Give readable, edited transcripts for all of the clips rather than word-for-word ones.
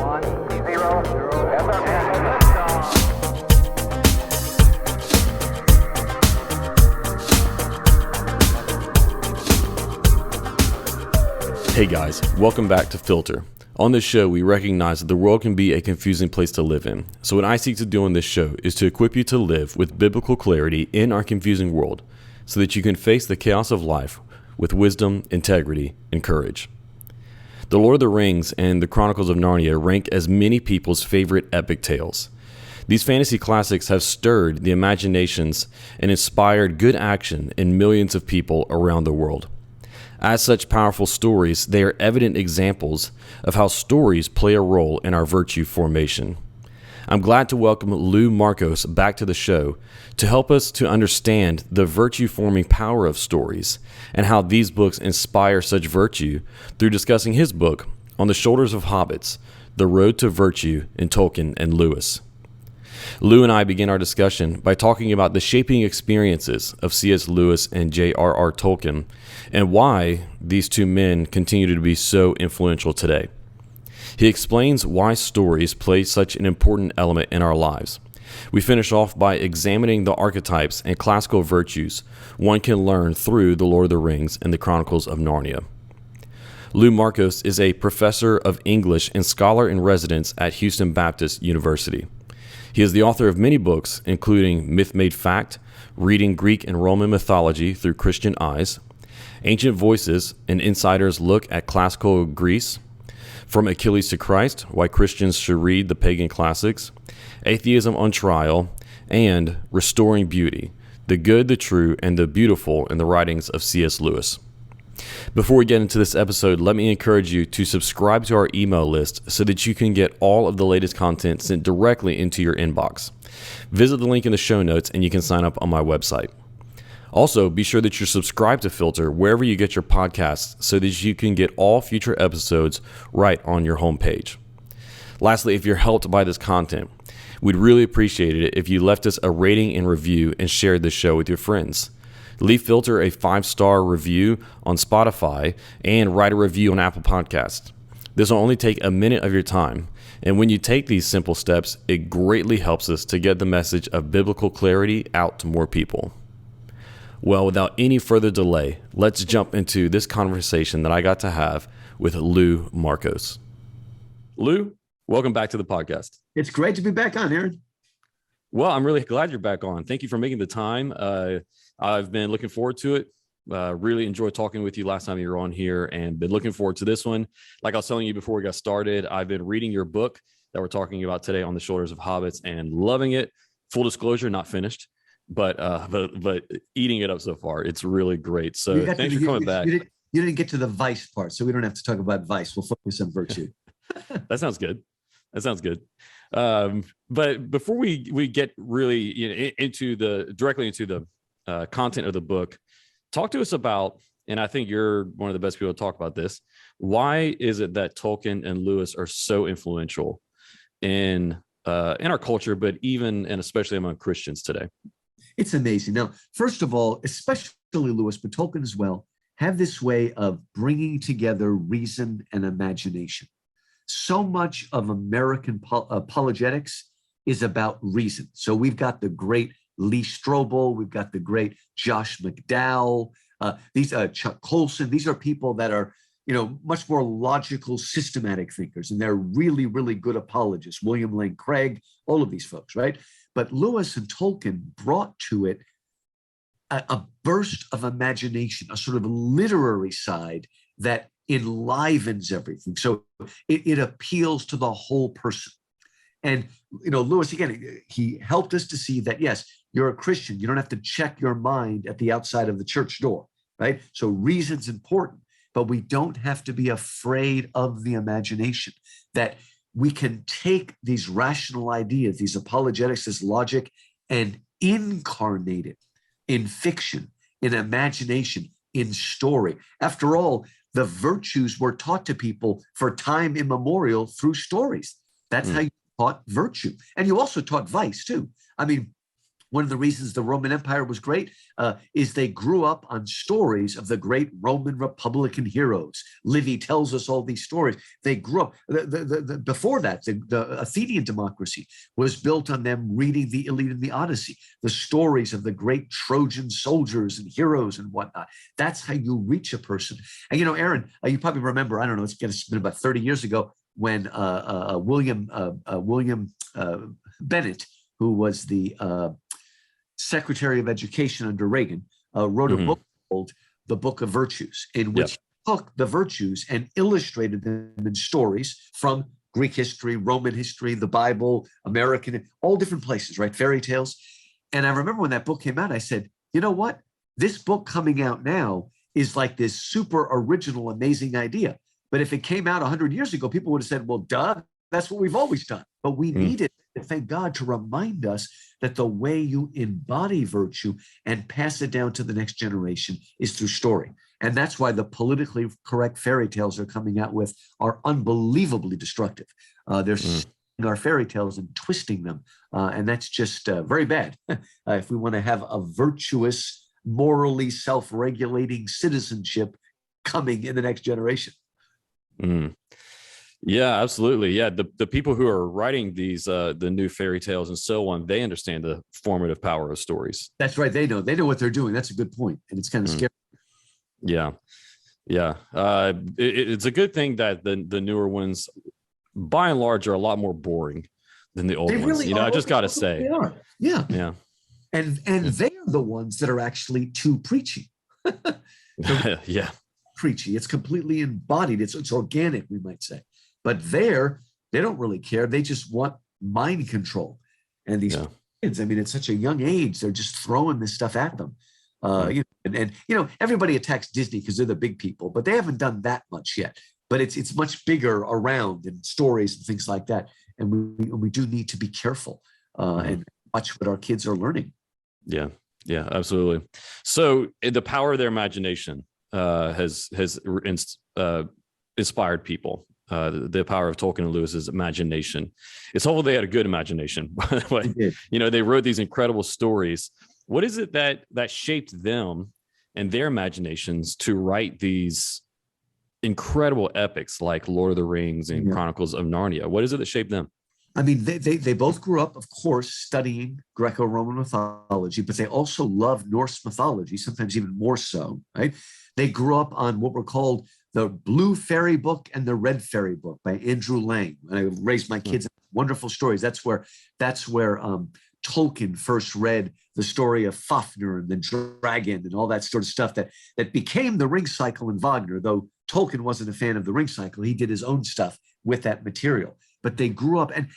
Hey guys, welcome back to Filter. On this show, we recognize that the world can be a confusing place to live in. So what I seek to do on this show is to equip you to live with biblical clarity in our confusing world so that you can face the chaos of life with wisdom, integrity, and courage. The Lord of the Rings and the Chronicles of Narnia rank as many people's favorite epic tales. These fantasy classics have stirred the imaginations and inspired good action in millions of people around the world. As such powerful stories, they are evident examples of how stories play a role in our virtue formation. I'm glad to welcome Louis Markos back to the show to help us to understand the virtue-forming power of stories and how these books inspire such virtue through discussing his book, On the Shoulders of Hobbits, The Road to Virtue in Tolkien and Lewis. Lou and I begin our discussion by talking about the shaping experiences of C.S. Lewis and J.R.R. Tolkien and why these two men continue to be so influential today. He explains why stories play such an important element in our lives. We finish off by examining the archetypes and classical virtues one can learn through The Lord of the Rings and the Chronicles of Narnia. Louis Markos is a professor of English and scholar in residence at Houston Baptist University. He is the author of many books, including Myth Made Fact, Reading Greek and Roman Mythology Through Christian Eyes, Ancient Voices, An Insider's Look at Classical Greece, From Achilles to Christ, Why Christians Should Read the Pagan Classics, Atheism on Trial, and Restoring Beauty, the Good, the True, and the Beautiful in the Writings of C.S. Lewis. Before we get into this episode, let me encourage you to subscribe to our email list so that you can get all of the latest content sent directly into your inbox. Visit the link in the show notes and you can sign up on my website. Also, be sure that you're subscribed to Filter wherever you get your podcasts so that you can get all future episodes right on your homepage. Lastly, if you're helped by this content, we'd really appreciate it if you left us a rating and review and shared this show with your friends. Leave Filter a 5-star review on Spotify and write a review on Apple Podcasts. This will only take a minute of your time, and when you take these simple steps, it greatly helps us to get the message of biblical clarity out to more people. Well, without any further delay, let's jump into this conversation that I got to have with Louis Markos. Lou, welcome back to the podcast. It's great to be back on, Aaron. Well, I'm really glad you're back on. Thank you for making the time. I've been looking forward to it. Really enjoyed talking with you last time you were on here and been looking forward to this one. Like I was telling you before we got started, I've been reading your book that we're talking about today, On the Shoulders of Hobbits, and loving it. Full disclosure, not finished, but eating it up so far. It's really great. So thanks for coming back. You didn't get to the vice part, so we don't have to talk about vice. We'll focus on virtue. That sounds good. But before we get really directly into the content of the book, talk to us about, and I think you're one of the best people to talk about this, why is it that Tolkien and Lewis are so influential in our culture, but even and especially among Christians today? It's amazing. Now, first of all, especially Lewis, but Tolkien as well, have this way of bringing together reason and imagination. So much of American apologetics is about reason. So we've got the great Lee Strobel, we've got the great Josh McDowell, these Chuck Colson. These are people that are, much more logical, systematic thinkers, and they're really, really good apologists. William Lane Craig, all of these folks, right? But Lewis and Tolkien brought to it a burst of imagination, a sort of literary side that enlivens everything. So it appeals to the whole person. And, Lewis, again, he helped us to see that, yes, you're a Christian. You don't have to check your mind at the outside of the church door, right? So reason's important, but we don't have to be afraid of the imagination, that we can take these rational ideas, these apologetics, this logic, and incarnate it in fiction, in imagination, in story. After all, the virtues were taught to people for time immemorial through stories. That's how you taught virtue. And you also taught vice too. I mean, one of the reasons the Roman Empire was great is they grew up on stories of the great Roman Republican heroes. Livy tells us all these stories. They grew up, before that, the Athenian democracy was built on them reading the Iliad and the Odyssey, the stories of the great Trojan soldiers and heroes and whatnot. That's how you reach a person. And, you know, Aaron, you probably remember, I don't know, it's been about 30 years ago when William Bennett, who was the Secretary of Education under Reagan, wrote a book called The Book of Virtues, in which he took the virtues and illustrated them in stories from Greek history, Roman history, the Bible, American, all different places, right? Fairy tales. And I remember when that book came out, I said, you know what? This book coming out now is like this super original, amazing idea. But if it came out 100 years ago, people would have said, well, duh, that's what we've always done. But we needed, thank God, to remind us that the way you embody virtue and pass it down to the next generation is through story. And that's why the politically correct fairy tales they're coming out with are unbelievably destructive. They're our fairy tales and twisting them. And that's just very bad if we want to have a virtuous, morally self-regulating citizenship coming in the next generation. Yeah, absolutely. Yeah, the people who are writing these the new fairy tales and so on, they understand the formative power of stories. That's right. They know what they're doing. That's a good point, and it's kind of scary. Yeah. It's a good thing that the newer ones, by and large, are a lot more boring than the old ones. Really, you know, I just got to say, they are. Yeah. And they are the ones that are actually too preachy. Yeah. Preachy. It's completely embodied. It's organic, we might say. But they don't really care. They just want mind control. And these kids, I mean, at such a young age, they're just throwing this stuff at them. You know, everybody attacks Disney because they're the big people, but they haven't done that much yet. But it's much bigger around in stories and things like that. And we do need to be careful and watch what our kids are learning. Yeah, absolutely. So the power of their imagination has inspired people. The power of Tolkien and Lewis's imagination. It's hopeful they had a good imagination, by the way. You know, they wrote these incredible stories. What is it that shaped them and their imaginations to write these incredible epics like Lord of the Rings and Chronicles of Narnia? What is it that shaped them? I mean, they both grew up, of course, studying Greco-Roman mythology, but they also loved Norse mythology, sometimes even more so, right? They grew up on what were called the Blue Fairy Book and the Red Fairy Book by Andrew Lang. And I raised my kids wonderful stories. That's where Tolkien first read the story of Fafnir and the dragon and all that sort of stuff that became the Ring Cycle in Wagner. Though Tolkien wasn't a fan of the Ring Cycle, he did his own stuff with that material. But they grew up, and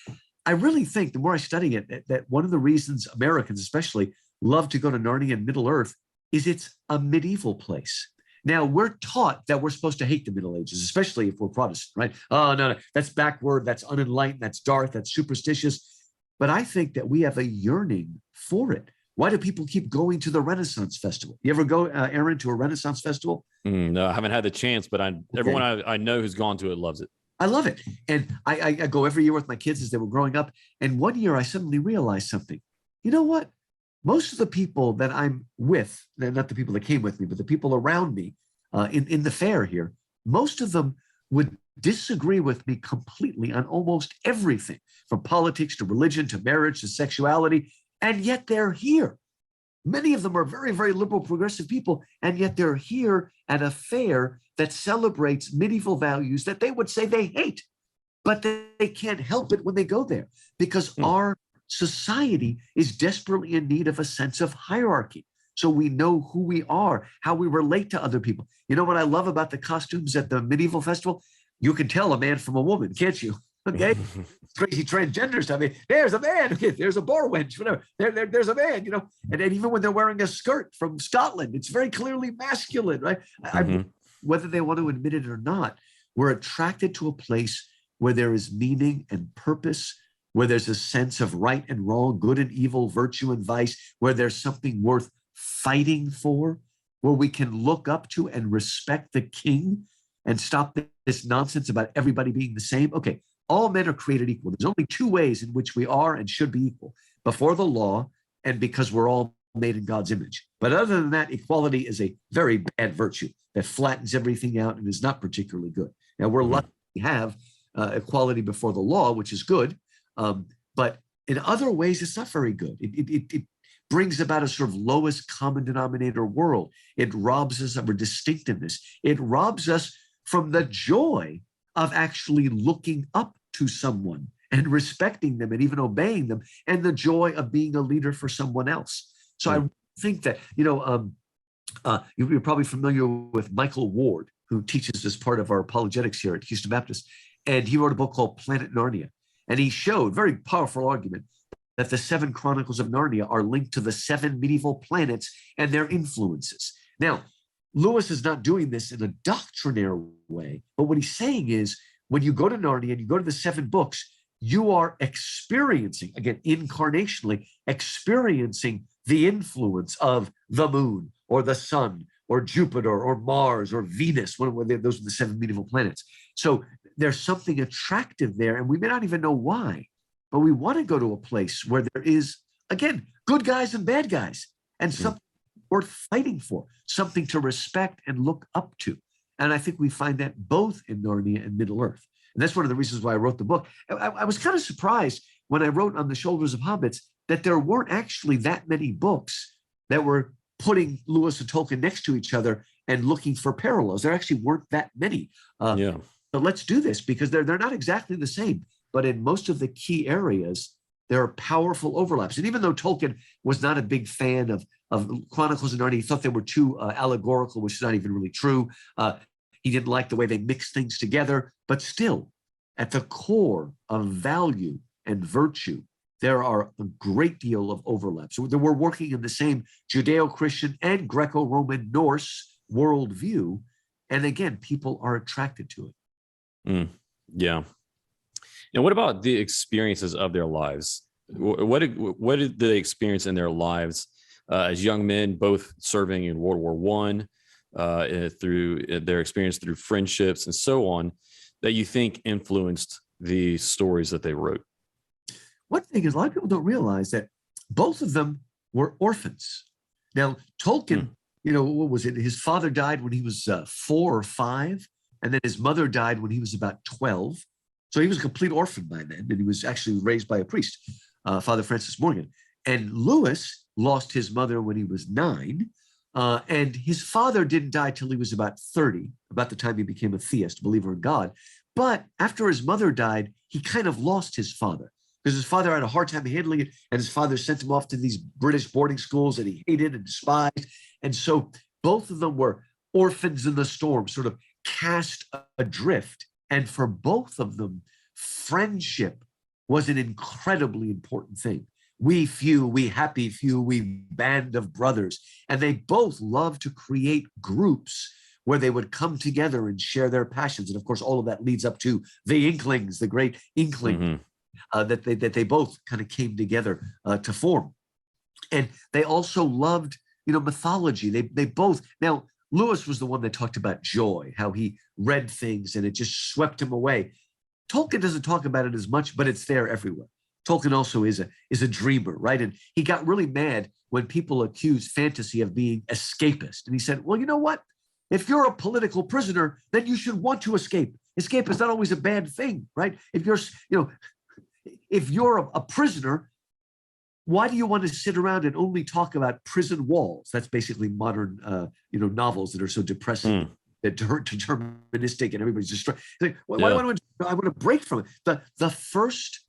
I really think the more I study it, that one of the reasons Americans especially love to go to Narnia and Middle Earth is it's a medieval place. Now, we're taught that we're supposed to hate the Middle Ages, especially if we're Protestant, right? Oh, no, that's backward, that's unenlightened, that's dark, that's superstitious. But I think that we have a yearning for it. Why do people keep going to the Renaissance Festival? You ever go, Aaron, to a Renaissance Festival? No, I haven't had the chance, but everyone I know who's gone to it loves it. I love it. And I go every year with my kids as they were growing up. And one year I suddenly realized something. You know what? Most of the people that I'm with, not the people that came with me, but the people around me in the fair here, most of them would disagree with me completely on almost everything, from politics to religion to marriage to sexuality. And yet they're here. Many of them are very, very liberal, progressive people, and yet they're here at a fair that celebrates medieval values that they would say they hate, but they can't help it when they go there because our society is desperately in need of a sense of hierarchy. So we know who we are, how we relate to other people. You know what I love about the costumes at the medieval festival? You can tell a man from a woman, can't you? Okay, crazy transgender stuff. I mean, there's a man. Okay, there's a bar wench. Whatever. There's a man. You know, and even when they're wearing a skirt from Scotland, it's very clearly masculine, right? Whether they want to admit it or not, we're attracted to a place where there is meaning and purpose, where there's a sense of right and wrong, good and evil, virtue and vice, where there's something worth fighting for, where we can look up to and respect the king and stop this nonsense about everybody being the same. Okay. All men are created equal. There's only two ways in which we are and should be equal: before the law and because we're all made in God's image. But other than that, equality is a very bad virtue that flattens everything out and is not particularly good. Now, we're lucky to have equality before the law, which is good. But in other ways, it's not very good. It brings about a sort of lowest common denominator world. It robs us of our distinctiveness. It robs us from the joy of actually looking up to someone and respecting them and even obeying them, and the joy of being a leader for someone else. So I think that, you're probably familiar with Michael Ward, who teaches as part of our apologetics here at Houston Baptist. And he wrote a book called Planet Narnia. And he showed, very powerful argument, that the 7 Chronicles of Narnia are linked to the 7 medieval planets and their influences. Now, Lewis is not doing this in a doctrinaire way, but what he's saying is, when you go to Narnia and you go to the 7 books, you are experiencing, again, incarnationally, experiencing the influence of the moon or the sun or Jupiter or Mars or Venus. Those are the 7 medieval planets. So there's something attractive there, and we may not even know why, but we want to go to a place where there is, again, good guys and bad guys, and something worth fighting for, something to respect and look up to. And I think we find that both in Narnia and Middle-earth. And that's one of the reasons why I wrote the book. I was kind of surprised when I wrote On the Shoulders of Hobbits that there weren't actually that many books that were putting Lewis and Tolkien next to each other and looking for parallels. There actually weren't that many. But let's do this, because they're not exactly the same. But in most of the key areas, there are powerful overlaps. And even though Tolkien was not a big fan of Chronicles of Narnia, he thought they were too allegorical, which is not even really true. He didn't like the way they mixed things together. But still, at the core of value and virtue, there are a great deal of overlap. So we're working in the same Judeo-Christian and Greco-Roman Norse worldview. And again, people are attracted to it. Yeah. And what about the experiences of their lives? What did they experience in their lives as young men, both serving in World War I, through their experience through friendships and so on, that you think influenced the stories that they wrote? One thing is, a lot of people don't realize that both of them were orphans. Now, Tolkien, what was it? His father died when he was 4 or 5, and then his mother died when he was about 12. So he was a complete orphan by then, and he was actually raised by a priest, Father Francis Morgan. And Lewis lost his mother when he was 9, and his father didn't die till he was about 30, about the time he became a theist, a believer in God. But after his mother died, he kind of lost his father, because his father had a hard time handling it, and his father sent him off to these British boarding schools that he hated and despised. And so both of them were orphans in the storm, sort of cast adrift. And for both of them, friendship was an incredibly important thing. We few, we happy few, we band of brothers. And they both loved to create groups where they would come together and share their passions. And of course, all of that leads up to the Inklings, the great Inkling, that they both kind of came together to form. And they also loved, mythology. They both, now, Lewis was the one that talked about joy, how he read things and it just swept him away. Tolkien doesn't talk about it as much, but it's there everywhere. Tolkien also is a dreamer, right? And he got really mad when people accused fantasy of being escapist. And he said, well, you know what? If you're a political prisoner, then you should want to escape. Escape is not always a bad thing, right? If you're a prisoner, why do you want to sit around and only talk about prison walls? That's basically modern, novels that are so depressing, that deterministic, and everybody's destroyed. Like, why do I want to break from it? The first,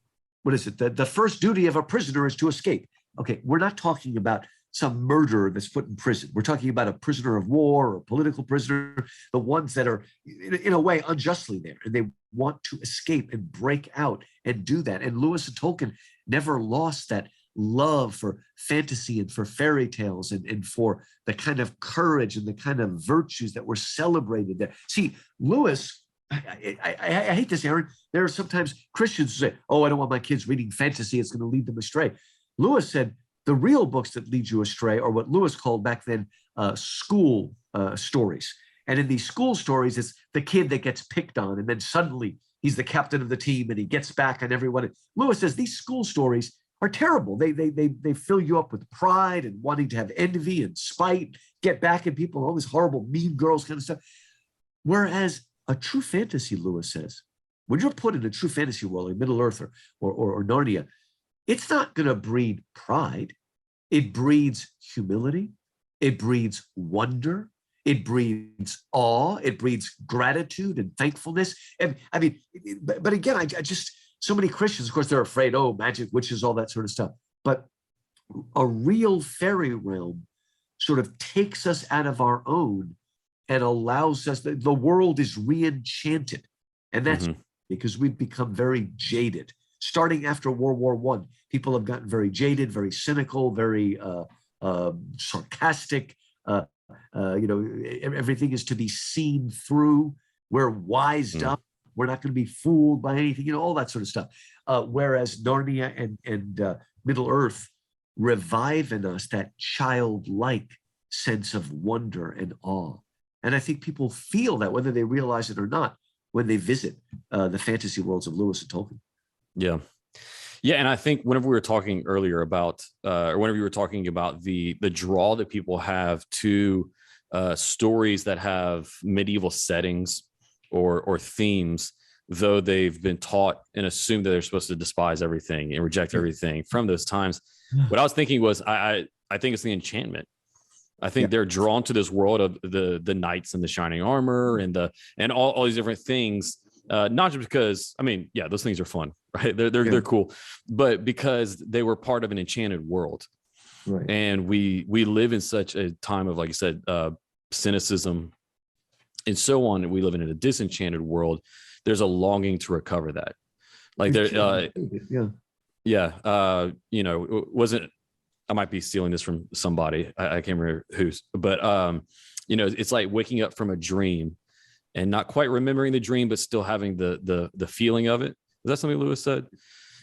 the first duty of a prisoner is to escape. Okay, we're not talking about some murderer that's put in prison. We're talking about a prisoner of war or a political prisoner, the ones that are, in a way, unjustly there, and they want to escape and break out and do that. And Lewis and Tolkien never lost that love for fantasy and for fairy tales and for the kind of courage and the kind of virtues that were celebrated there. See, Lewis, I hate this, Aaron. There are sometimes Christians who say, oh, I don't want my kids reading fantasy. It's going to lead them astray. Lewis said the real books that lead you astray are what Lewis called back then school stories. And in these school stories, it's the kid that gets picked on, and then suddenly he's the captain of the team and he gets back on everyone. Lewis says these school stories are terrible. They fill you up with pride and wanting to have envy and spite, get back at people, all these horrible mean girls kind of stuff. Whereas a true fantasy, Lewis says, when you're put in a true fantasy world, like Middle Earth or Narnia, it's not going to breed pride. It breeds humility. It breeds wonder. It breeds awe. It breeds gratitude and thankfulness. And I mean, but again, I just, so many Christians, of course, they're afraid, oh, magic, witches, all that sort of stuff. But a real fairy realm sort of takes us out of our own and allows us, the world is re-enchanted. And that's because we've become very jaded. Starting after World War I, people have gotten very jaded, very cynical, very sarcastic. Everything is to be seen through. We're wised up. We're not going to be fooled by anything, all that sort of stuff. Whereas Narnia and Middle Earth revive in us that childlike sense of wonder and awe. And I think people feel that, whether they realize it or not, when they visit the fantasy worlds of Lewis and Tolkien. Yeah. Yeah. And I think whenever we were talking earlier about, or whenever you were talking about the draw that people have to stories that have medieval settings or themes, though they've been taught and assumed that they're supposed to despise everything and reject everything from those times. What I was thinking was, I think it's the enchantment. I think they're drawn to this world of the knights and the shining armor and all these different things. Not just because, I mean, yeah, those things are fun, right? They're cool, but because they were part of an enchanted world. Right. And we live in such a time of, like you said, cynicism and so on. And we live in a disenchanted world. There's a longing to recover that. Like wasn't, I might be stealing this from somebody. I can't remember who's, but it's like waking up from a dream and not quite remembering the dream, but still having the feeling of it. Is that something Lewis said?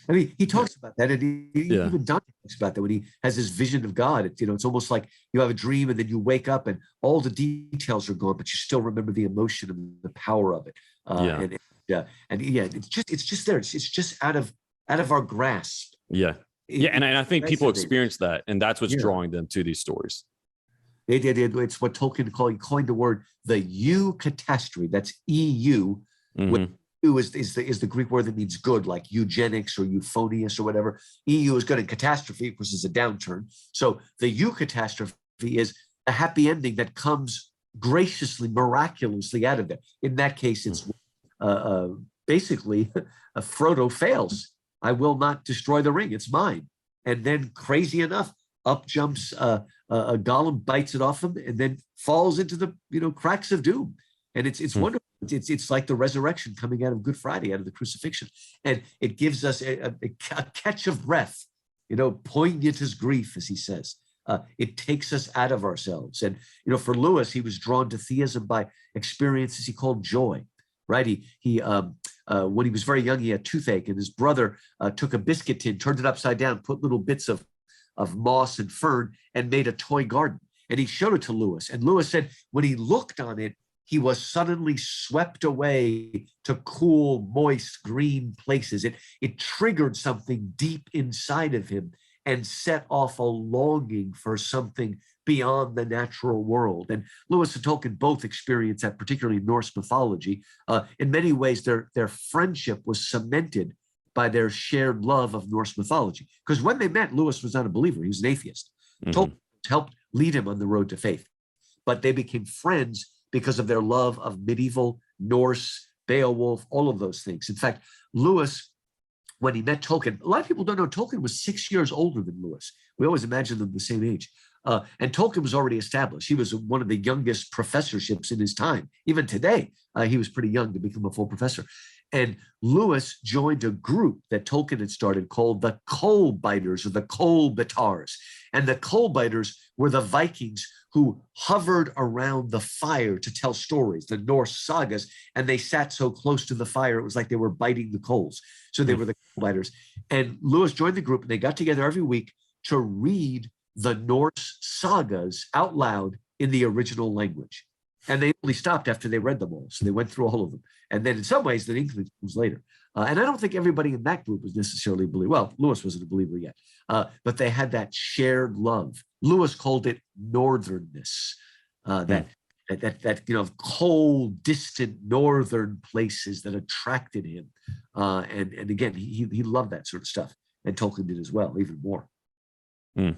I mean, he talks about that, and even Dante talks about that when he has this vision of God. It's almost like you have a dream, and then you wake up, and all the details are gone, but you still remember the emotion and the power of it. It's just there. It's just out of our grasp. Yeah, and I think people experience that, and that's what's drawing them to these stories. They did. It's what Tolkien coined the word the eucatastrophe. That's EU. EU is the Greek word that means good, like eugenics or euphonious or whatever. EU is good, and catastrophe, of course, is a downturn. So the eucatastrophe is a happy ending that comes graciously, miraculously out of it. In that case, it's basically Frodo fails. I will not destroy the ring. It's mine. And then, crazy enough, up jumps a Gollum, bites it off him, and then falls into the cracks of doom. And it's wonderful. It's like the resurrection coming out of Good Friday, out of the crucifixion, and it gives us a catch of breath. Poignant as grief, as he says. It takes us out of ourselves. And for Lewis, he was drawn to theism by experiences he called joy. Right? He when he was very young, he had toothache, and his brother took a biscuit tin, turned it upside down, put little bits of moss and fern, and made a toy garden. And he showed it to Lewis. And Lewis said when he looked on it, he was suddenly swept away to cool, moist, green places. It triggered something deep inside of him and set off a longing for something beyond the natural world. And Lewis and Tolkien both experienced that, particularly in Norse mythology. In many ways, their friendship was cemented by their shared love of Norse mythology. Because when they met, Lewis was not a believer. He was an atheist. Tolkien helped lead him on the road to faith. But they became friends because of their love of medieval Norse, Beowulf, all of those things. In fact, Lewis, when he met Tolkien, a lot of people don't know Tolkien was 6 years older than Lewis. We always imagine them the same age. And Tolkien was already established. He was one of the youngest professorships in his time. Even today, he was pretty young to become a full professor. And Lewis joined a group that Tolkien had started called the Coal Biters, or the Coal Bitars. And the Coal Biters were the Vikings who hovered around the fire to tell stories, the Norse sagas, and they sat so close to the fire, it was like they were biting the coals. So they were the Coal Biters. And Lewis joined the group, and they got together every week to read the Norse sagas out loud in the original language. And they only stopped after they read them all. So they went through all of them. And then in some ways, the Inkling comes later. And I don't think everybody in that group was necessarily a believer. Well, Lewis wasn't a believer yet, but they had that shared love. Lewis called it northernness, that cold, distant northern places that attracted him. And again, he loved that sort of stuff, and Tolkien did as well, even more. Mm.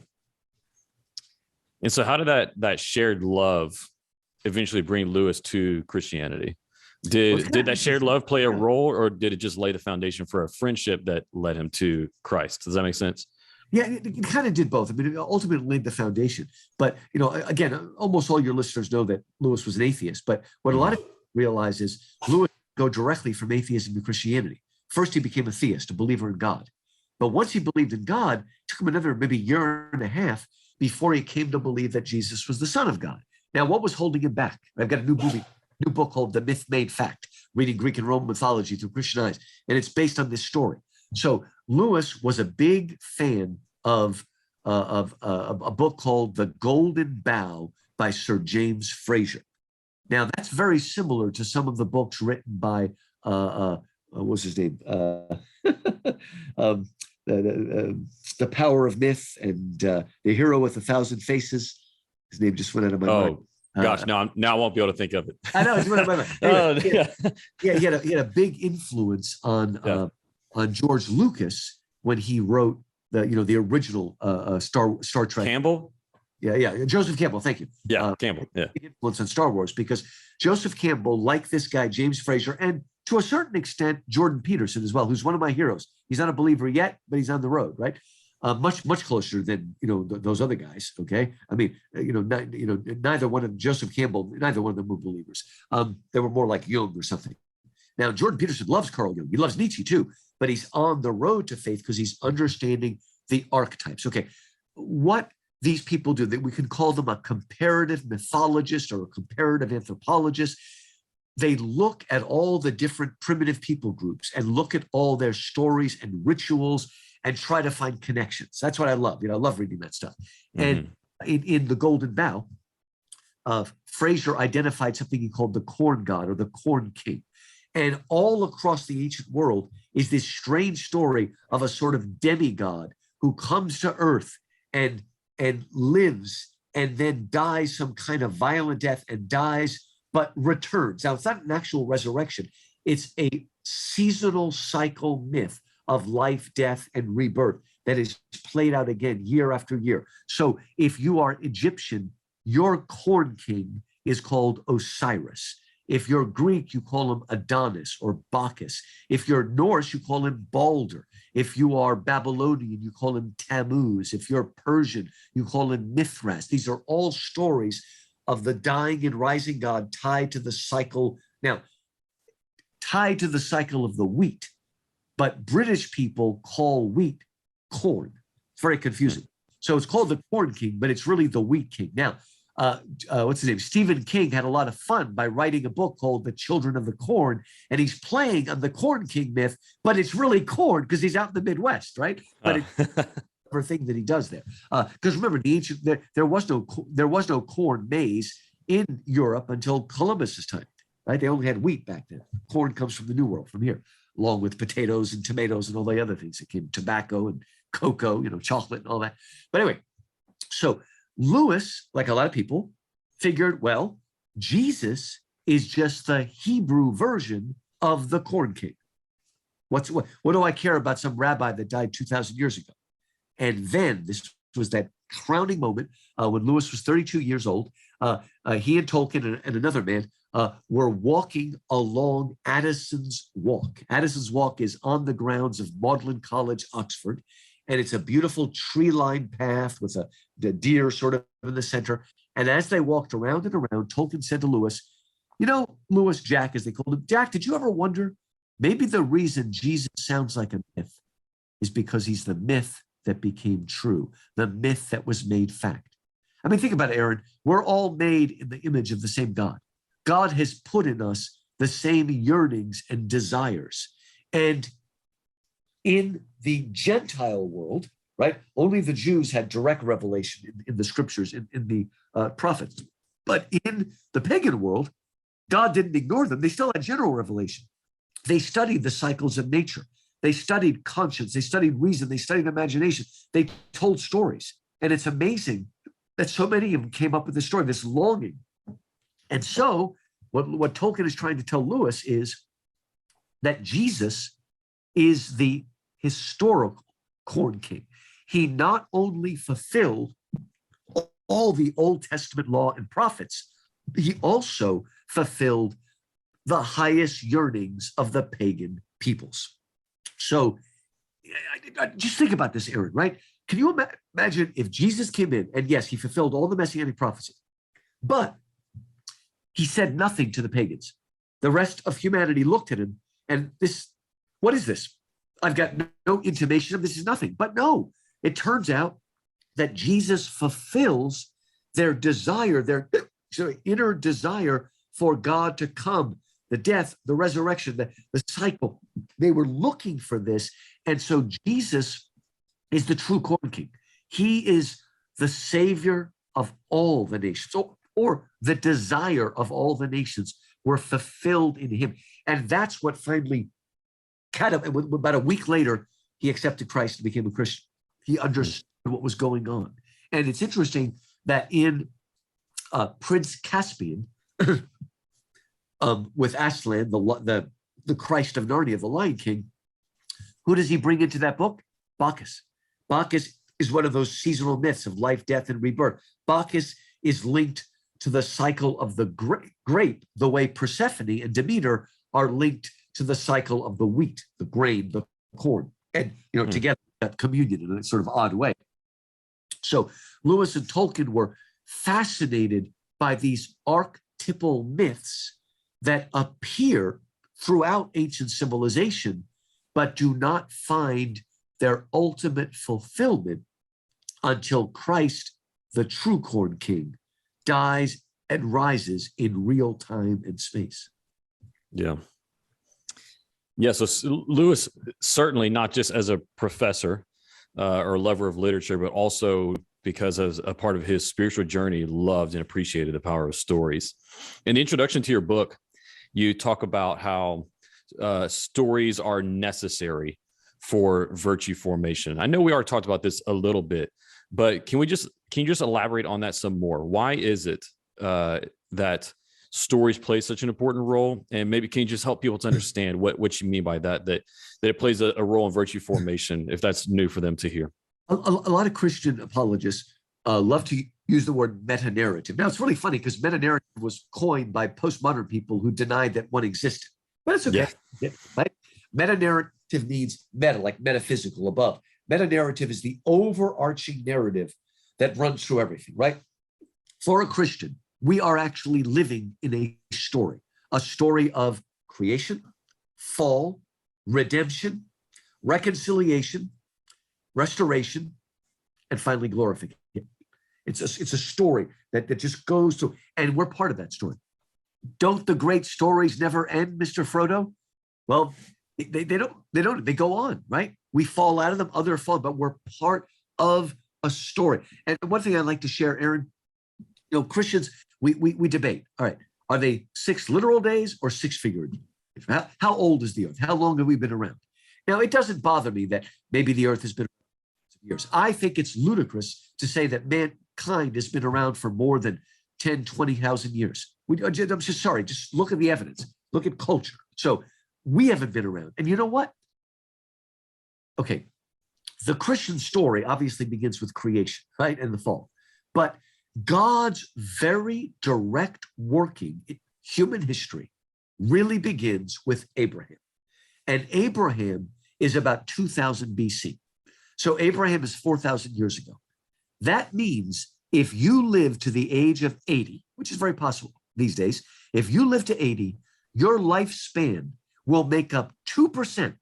And so, how did that shared love eventually bring Lewis to Christianity? Did that shared love play a role, or did it just lay the foundation for a friendship that led him to Christ? Does that make sense? Yeah, it kind of did both. I mean, it ultimately laid the foundation. But, again, almost all your listeners know that Lewis was an atheist. But what a lot of people realize is Lewis go directly from atheism to Christianity. First, he became a theist, a believer in God. But once he believed in God, it took him another maybe year and a half before he came to believe that Jesus was the Son of God. Now, what was holding him back? I've got a new book called The Myth Made Fact, Reading Greek and Roman Mythology Through Christian Eyes. And it's based on this story. So Lewis was a big fan of a book called The Golden Bough by Sir James Frazer. Now, that's very similar to some of the books written by, what's his name? The Power of Myth and The Hero with a Thousand Faces. His name just went out of my mind. Gosh, now I won't be able to think of it. I know, it's went out of my mind. Anyway, he had a big influence on George Lucas when he wrote the original Star Trek. Campbell? Yeah, Joseph Campbell, thank you. Yeah, Campbell, yeah. Big influence on Star Wars because Joseph Campbell, like this guy, James Frazer, and to a certain extent, Jordan Peterson as well, who's one of my heroes. He's not a believer yet, but he's on the road, right? Much closer than those other guys. Okay, I mean, neither one of Joseph Campbell, neither one of them were believers. They were more like Jung or something. Now, Jordan Peterson loves Carl Jung. He loves Nietzsche too, but he's on the road to faith because he's understanding the archetypes. Okay, what these people do, that we can call them a comparative mythologist or a comparative anthropologist. They look at all the different primitive people groups and look at all their stories and rituals and try to find connections. That's what I love. I love reading that stuff. Mm-hmm. And in The Golden Bough, Frazer identified something he called the corn god or the corn king. And all across the ancient world is this strange story of a sort of demigod who comes to earth and lives and then dies some kind of violent death and dies, but returns. Now, it's not an actual resurrection. It's a seasonal cycle myth of life, death, and rebirth that is played out again year after year. So if you are Egyptian, your corn king is called Osiris. If you're Greek, you call him Adonis or Bacchus. If you're Norse, you call him Balder. If you are Babylonian, you call him Tammuz. If you're Persian, you call him Mithras. These are all stories of the dying and rising god tied to the cycle. Now, tied to the cycle of the wheat, but British people call wheat corn. It's very confusing. So it's called the Corn King, but it's really the Wheat King. Now, what's his name? Stephen King had a lot of fun by writing a book called The Children of the Corn, and he's playing on the Corn King myth, but it's really corn because he's out in the Midwest, right? But it's a thing that he does there. Because remember, the ancient there was no corn maize in Europe until Columbus's time, right? They only had wheat back then. Corn comes from the New World, from here, along with potatoes and tomatoes and all the other things that came, tobacco and cocoa, chocolate and all that. But anyway, so Lewis, like a lot of people, figured, well, Jesus is just the Hebrew version of the Corn King. What do I care about some rabbi that died 2,000 years ago? And then this was that crowning moment when Lewis was 32 years old. He and Tolkien and another man were walking along Addison's Walk. Addison's Walk is on the grounds of Magdalen College, Oxford. And it's a beautiful tree-lined path with the deer sort of in the center. And as they walked around and around, Tolkien said to Lewis, Lewis, Jack, as they called him, Jack, did you ever wonder, maybe the reason Jesus sounds like a myth is because he's the myth that became true, the myth that was made fact. I mean, think about it, Aaron. We're all made in the image of the same God. God has put in us the same yearnings and desires. And in the Gentile world, right, only the Jews had direct revelation in the scriptures, in the prophets. But in the pagan world, God didn't ignore them. They still had general revelation. They studied the cycles of nature. They studied conscience. They studied reason. They studied imagination. They told stories. And it's amazing that so many of them came up with this story, this longing. And so what Tolkien is trying to tell Lewis is that Jesus is the historical corn king. He not only fulfilled all the Old Testament law and prophets, he also fulfilled the highest yearnings of the pagan peoples. So just think about this, Aaron, right? Can you imagine if Jesus came in and yes, he fulfilled all the messianic prophecy, but he said nothing to the pagans. The rest of humanity looked at him and what is this? I've got no intimation of this is nothing. But no, it turns out that Jesus fulfills their desire, their inner desire for God to come, the death, the resurrection, the cycle. They were looking for this. And so Jesus is the true corn king. He is the savior of all the nations, or the desire of all the nations were fulfilled in him. And that's what finally, about a week later, he accepted Christ and became a Christian. He understood what was going on. And it's interesting that in Prince Caspian, with Aslan, the Christ of Narnia, the Lion King, who does he bring into that book? Bacchus. Bacchus is one of those seasonal myths of life, death, and rebirth. Bacchus is linked to the cycle of the grape, the way Persephone and Demeter are linked to the cycle of the wheat, the grain, the corn, and together that communion in a sort of odd way. So Lewis and Tolkien were fascinated by these archetypal myths that appear throughout ancient civilization, but do not find their ultimate fulfillment until Christ, the true corn king, dies and rises in real time and space. Yeah. Yeah, so Lewis, certainly not just as a professor or lover of literature, but also because as a part of his spiritual journey, loved and appreciated the power of stories. In the introduction to your book, you talk about how stories are necessary for virtue formation. I know we already talked about this a little bit, but can you just elaborate on that some more? Why is it that stories play such an important role? And maybe can you just help people to understand what you mean by that it plays a role in virtue formation, if that's new for them to hear? A lot of Christian apologists love to use the word metanarrative. Now, it's really funny because metanarrative was coined by postmodern people who denied that one existed. But it's okay. Yeah. Right? Metanarrative means meta, like metaphysical, above. Metanarrative is the overarching narrative that runs through everything, right? For a Christian, we are actually living in a story of creation, fall, redemption, reconciliation, restoration, and finally glorification. It's a story that just goes through, and we're part of that story. Don't the great stories never end, Mr. Frodo? Well, they don't. They go on, right? We fall out of them, others fall, but we're part of a story. And one thing I'd like to share, Aaron, Christians, we debate. All right, are they 6 literal days or 6 figurative? How old is the earth? How long have we been around? Now, it doesn't bother me that maybe the earth has been around for years. I think it's ludicrous to say that mankind has been around for more than 10, 20,000 years. I'm just sorry. Just look at the evidence. Look at culture. So we haven't been around. And you know what? Okay, the Christian story obviously begins with creation, right, and the fall. But God's very direct working in human history really begins with Abraham. And Abraham is about 2000 BC. So Abraham is 4,000 years ago. That means if you live to the age of 80, which is very possible these days, if you live to 80, your lifespan will make up 2%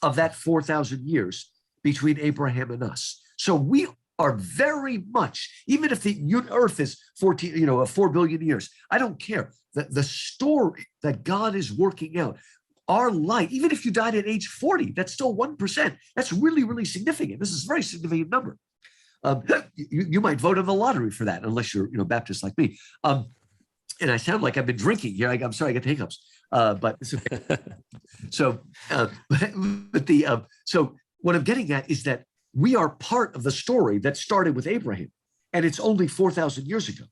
of that 4,000 years between Abraham and us. So we are very much, even if the earth is 4 billion years, I don't care. The story that God is working out, our life, even if you died at age 40, that's still 1%. That's really, really significant. This is a very significant number. You might vote on the lottery for that, unless you're Baptist like me. and I sound like I've been drinking here. I'm sorry, I get the hiccups. But it's okay. So, so what I'm getting at is that we are part of the story that started with Abraham, and it's only 4,000 years ago.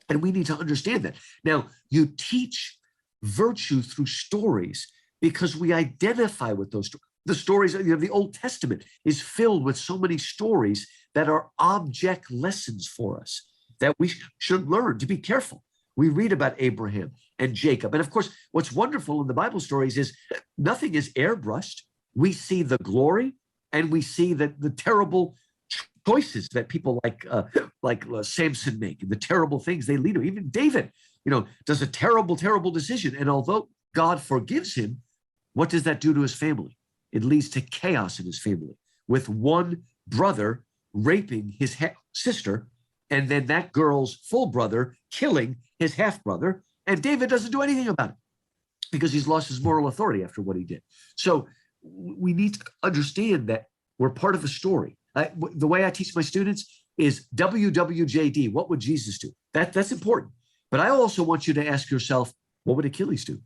And we need to understand that. Now, you teach virtue through stories because we identify with those stories. The stories, the Old Testament is filled with so many stories that are object lessons for us that we should learn to be careful. We read about Abraham and Jacob. And of course, what's wonderful in the Bible stories is nothing is airbrushed. We see the glory and we see the terrible choices that people like Samson make, and the terrible things they lead to. Even David, does a terrible, terrible decision. And although God forgives him, what does that do to his family? It leads to chaos in his family, with one brother raping his sister, and then that girl's full brother killing his half brother. And David doesn't do anything about it because he's lost his moral authority after what he did. So we need to understand that we're part of a story. The way I teach my students is WWJD. What would Jesus do? That's important. But I also want you to ask yourself, what would Achilles do?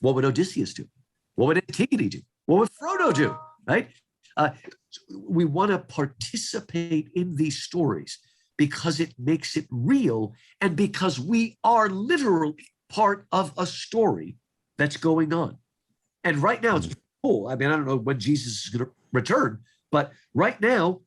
What would Odysseus do? What would Antigone do? What would Frodo do? Right? We want to participate in these stories because it makes it real and because we are literally part of a story that's going on. And right now it's cool. I mean, I don't know when Jesus is going to return, but right now,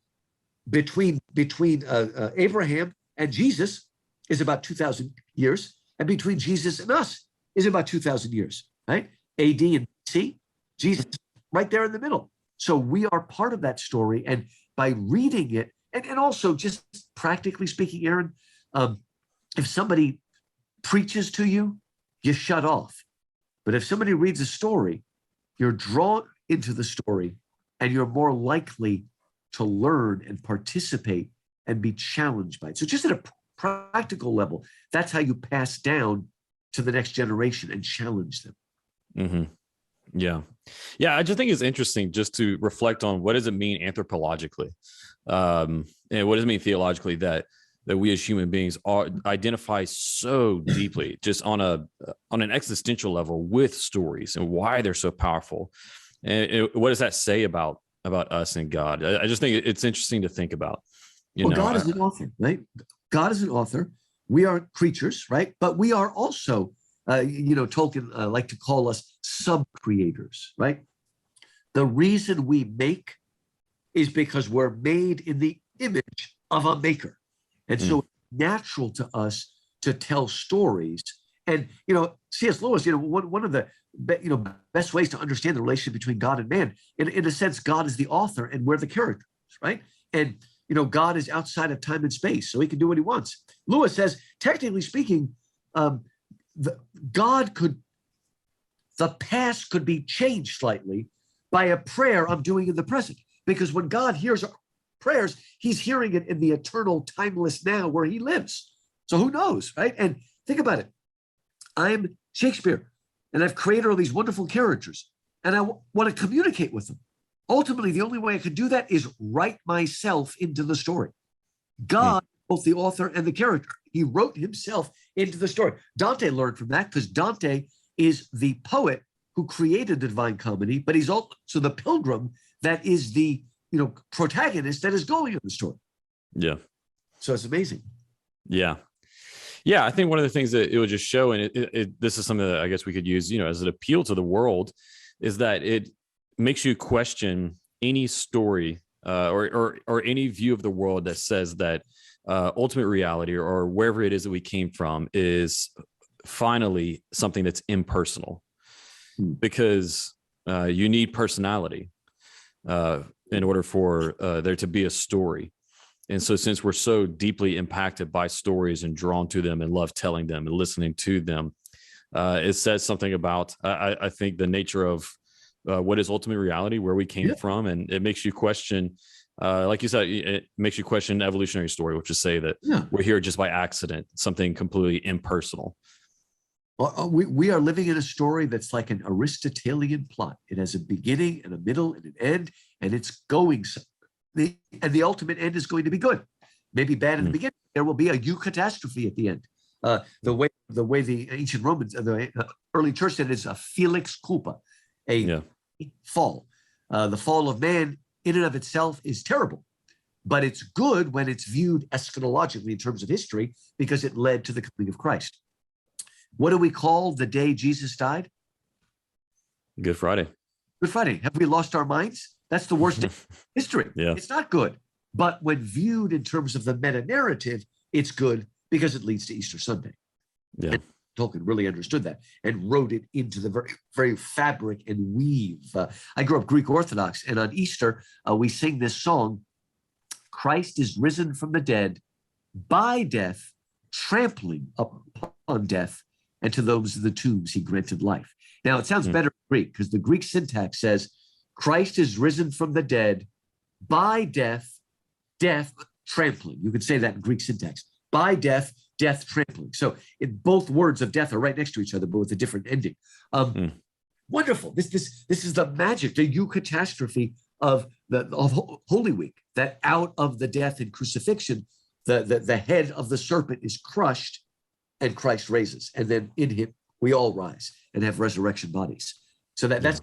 between Abraham and Jesus is about 2,000 years, and between Jesus and us is about 2,000 years, right? AD and BC, Jesus right there in the middle. So we are part of that story, and by reading it, and also just practically speaking, Aaron, if somebody preaches to you, you shut off. But if somebody reads a story, you're drawn into the story, and you're more likely to learn and participate and be challenged by it. So just at a practical level, that's how you pass down to the next generation and challenge them. Mm-hmm. Yeah. I just think it's interesting just to reflect on what does it mean anthropologically, and what does it mean theologically that we as human beings identify so deeply, just on an existential level, with stories and why they're so powerful, and what does that say about us and God? I just think it's interesting to think about. God is an author, right? God is an author. We are creatures, right? But we are also, Tolkien like to call us sub-creators, right? The reason we make is because we're made in the image of a maker. And so it's natural to us to tell stories. And, C.S. Lewis, one of the best ways to understand the relationship between God and man, in a sense, God is the author and we're the characters, right? And, God is outside of time and space, so he can do what he wants. Lewis says, technically speaking, the past could be changed slightly by a prayer I'm doing in the present. Because when God hears our prayers, he's hearing it in the eternal, timeless now where he lives. So who knows, right? And think about it. I'm Shakespeare, and I've created all these wonderful characters, and I want to communicate with them. Ultimately, the only way I could do that is write myself into the story. God, both the author and the character, he wrote himself into the story. Dante learned from that because Dante is the poet who created the Divine Comedy, but he's also the pilgrim that is the protagonist that is going in the story. Yeah. So it's amazing. Yeah. I think one of the things that it would just show, and this is something that I guess we could use, as an appeal to the world, is that it makes you question any story or any view of the world that says that ultimate reality or wherever it is that we came from is finally something that's impersonal, because you need personality in order for there to be a story. And so since we're so deeply impacted by stories and drawn to them and love telling them and listening to them, it says something about, I think, the nature of what is ultimate reality, where we came from. And it makes you question, like you said, it makes you question evolutionary story, which is say that we're here just by accident, something completely impersonal. Well, we are living in a story that's like an Aristotelian plot. It has a beginning and a middle and an end, and it's going somewhere. And the ultimate end is going to be good. Maybe bad in the beginning. There will be a eucatastrophe at the end. The way the ancient Romans, the early church said, is a felix culpa, a fall. The fall of man in and of itself is terrible, but it's good when it's viewed eschatologically in terms of history, because it led to the coming of Christ. What do we call the day Jesus died? Good Friday. Good Friday. Have we lost our minds? That's the worst day in history. Yeah. It's not good. But when viewed in terms of the meta-narrative, it's good because it leads to Easter Sunday. Yeah. And Tolkien really understood that and wrote it into the very, very fabric and weave. I grew up Greek Orthodox, and on Easter, we sing this song, Christ is risen from the dead by death, trampling upon death, and to those in the tombs he granted life. Now, it sounds better in Greek, because the Greek syntax says, Christ is risen from the dead by death, death trampling. You could say that in Greek syntax. By death, death trampling. So both words of death are right next to each other, but with a different ending. Wonderful. This is the magic, the eucatastrophe of Holy Week, that out of the death and crucifixion, the head of the serpent is crushed and Christ raises. And then in him, we all rise and have resurrection bodies. So that's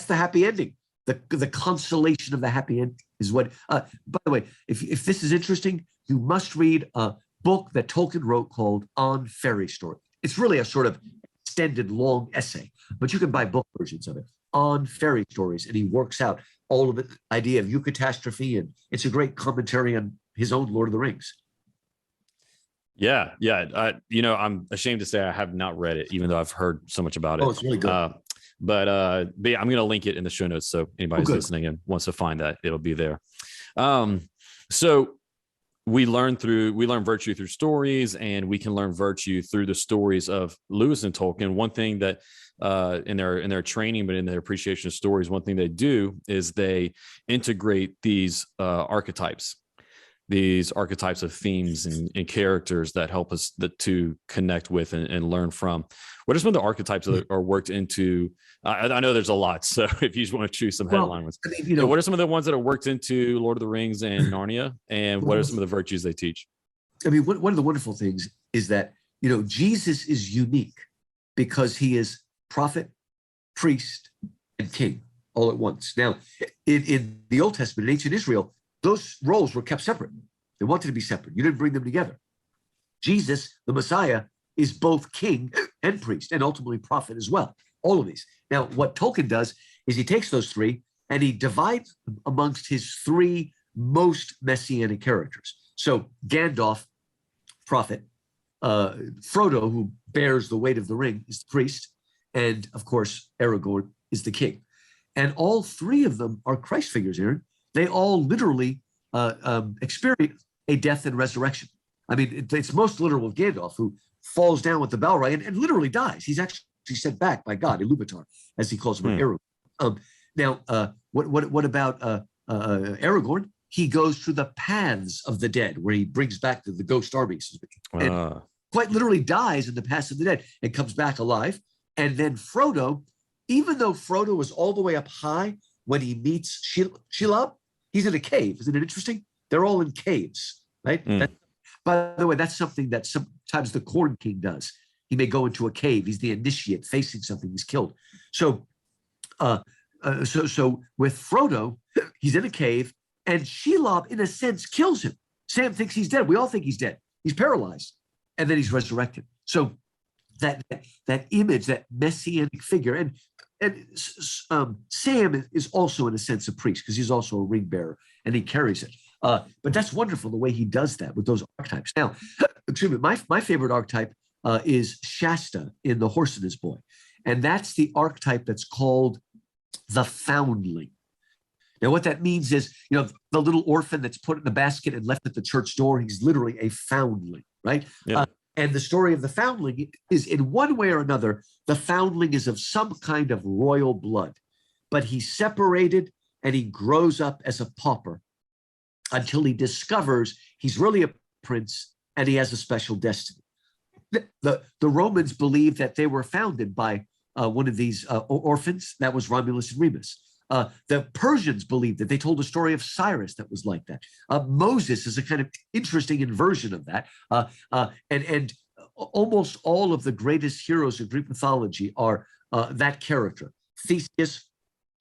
the happy ending. The consolation of the happy end is what, by the way, if this is interesting, you must read a book that Tolkien wrote called On Fairy Story. It's really a sort of extended long essay, but you can buy book versions of it on fairy stories. And he works out all of the idea of eucatastrophe. And it's a great commentary on his own Lord of the Rings. Yeah. I'm ashamed to say I have not read it, even though I've heard so much about it. Oh, it's really good. But yeah, I'm going to link it in the show notes. So anybody's listening and wants to find that, it'll be there. So we learn virtue through stories, and we can learn virtue through the stories of Lewis and Tolkien. One thing that in their training, but in their appreciation of stories, one thing they do is they integrate these archetypes of themes and characters that help us to connect with and learn from. What are some of the archetypes that are worked into? I know there's a lot, so if you just want to choose some headline ones. What are some of the ones that are worked into Lord of the Rings and Narnia, and what are some of the virtues they teach? I mean, one of the wonderful things is that, Jesus is unique because he is prophet, priest, and king all at once. Now, in the Old Testament, in ancient Israel, those roles were kept separate. They wanted to be separate. You didn't bring them together. Jesus, the Messiah, is both king and priest, and ultimately prophet as well. All of these. Now, what Tolkien does is he takes those three and he divides them amongst his three most messianic characters. So Gandalf, prophet, Frodo, who bears the weight of the ring, is the priest, and of course, Aragorn is the king. And all three of them are Christ figures, Aaron. They all literally experience a death and resurrection. I mean, it's most literal with Gandalf, who falls down with the Balrog and literally dies. He's actually sent back by God, Iluvatar, as he calls him, Aragorn. Now, what about Aragorn? He goes through the paths of the dead, where he brings back the ghost armies, and quite literally dies in the paths of the dead and comes back alive. And then Frodo, even though Frodo was all the way up high when he meets Shelob, he's in a cave. Isn't it interesting? They're all in caves, right? By the way, that's something that sometimes the Corn King does. He may go into a cave. He's the initiate facing something. He's killed. So with Frodo, he's in a cave, and Shelob, in a sense, kills him. Sam thinks he's dead. We all think he's dead. He's paralyzed, and then he's resurrected. So that image, that messianic figure, and Sam is also, in a sense, a priest, because he's also a ring bearer and he carries it. But that's wonderful the way he does that with those archetypes. Now, excuse me, my favorite archetype is Shasta in The Horse and His Boy. And that's the archetype that's called the foundling. Now, what that means is, the little orphan that's put in the basket and left at the church door, he's literally a foundling, right? Yeah. And the story of the foundling is, in one way or another, the foundling is of some kind of royal blood, but he's separated and he grows up as a pauper until he discovers he's really a prince and he has a special destiny. The Romans believed that they were founded by one of these orphans. That was Romulus and Remus. The Persians believed that. They told a story of Cyrus that was like that. Moses is a kind of interesting inversion of that. And almost all of the greatest heroes of Greek mythology are that character: Theseus,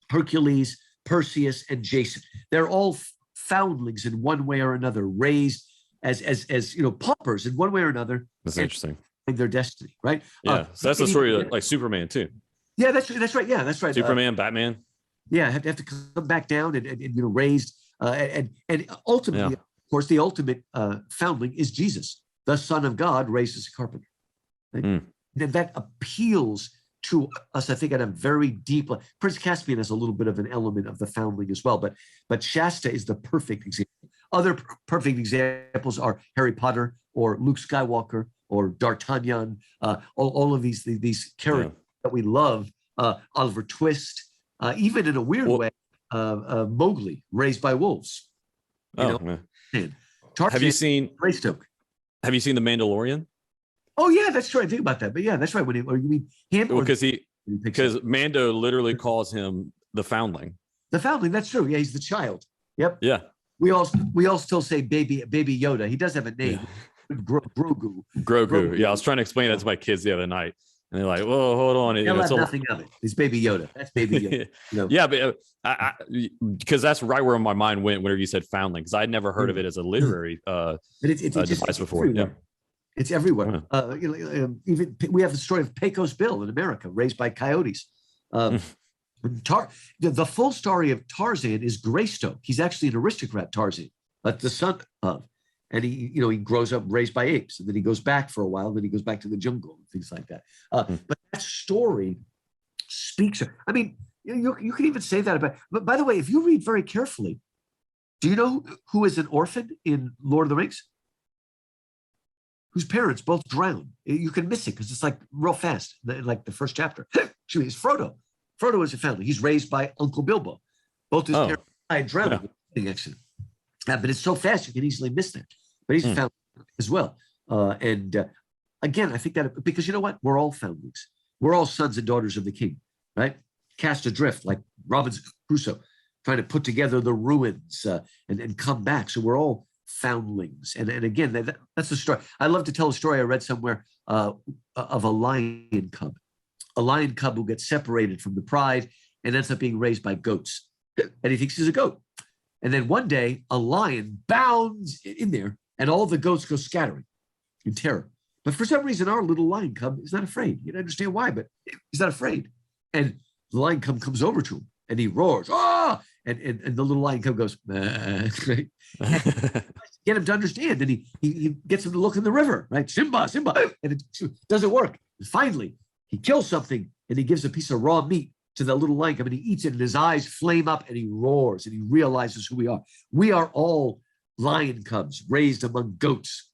Hercules, Perseus, and Jason. They're all foundlings in one way or another, raised as paupers in one way or another. That's interesting. Their destiny, right? Yeah, so that's the story of like Superman too. Yeah, that's right. Yeah, that's right. Superman, Batman. Yeah, have to come back down and raised and ultimately, of course, the ultimate foundling is Jesus, the Son of God, raised as a carpenter. Right? And that appeals to us, I think, at a very deep level. Prince Caspian has a little bit of an element of the foundling as well, but Shasta is the perfect example. Other perfect examples are Harry Potter or Luke Skywalker or D'Artagnan, all of these characters that we love, Oliver Twist, even in a weird way, Mowgli, raised by wolves. Tarzan, have you seen Greystoke? Have you seen The Mandalorian? Oh yeah, that's right. Think about that. But yeah, that's right. When you mean him, because Mando literally calls him the foundling. The foundling. That's true. Yeah, he's the child. Yep. Yeah. We all still say baby Yoda. He does have a name. Yeah. Grogu. Yeah, I was trying to explain that to my kids the other night, and they're like, "Whoa, hold on." Nothing of it. It's Baby Yoda. That's Baby Yoda. Yeah, but because that's right where my mind went whenever you said foundling, because I'd never heard of it as a literary device before. Everywhere. Yeah. It's everywhere. Even we have the story of Pecos Bill in America, raised by coyotes. The full story of Tarzan is Greystoke. He's actually an aristocrat, Tarzan, the son of, and he grows up raised by apes, and then he goes back for a while, then he goes back to the jungle and things like that. But that story speaks. I mean, you can even say that about. But by the way, if you read very carefully, do you know who is an orphan in Lord of the Rings? Whose parents both drown. You can miss it because it's like real fast, like the first chapter. Actually, it's Frodo. Frodo is a family. He's raised by Uncle Bilbo. Both his parents died drowning in an accident. But it's so fast you can easily miss that. But he's a foundling as well. Again, I think that because you know what? We're all foundlings. We're all sons and daughters of the king, right? Cast adrift like Robinson Crusoe, trying to put together the ruins and come back. So we're all foundlings. And again, that's the story. I love to tell a story I read somewhere of a lion cub. A lion cub who gets separated from the pride and ends up being raised by goats. And he thinks he's a goat. And then one day, a lion bounds in there, and all the goats go scattering in terror. But for some reason, our little lion cub is not afraid. You don't understand why, but he's not afraid. And the lion cub comes over to him, and he roars, "Ah!" And the little lion cub goes, right? Get him to understand. And he gets him to look in the river, right? Simba, Simba. And it doesn't work. And finally, he kills something, and he gives a piece of raw meat to the little lion cub, and he eats it, and his eyes flame up, and he roars, and he realizes who we are. We are all lion cubs raised among goats.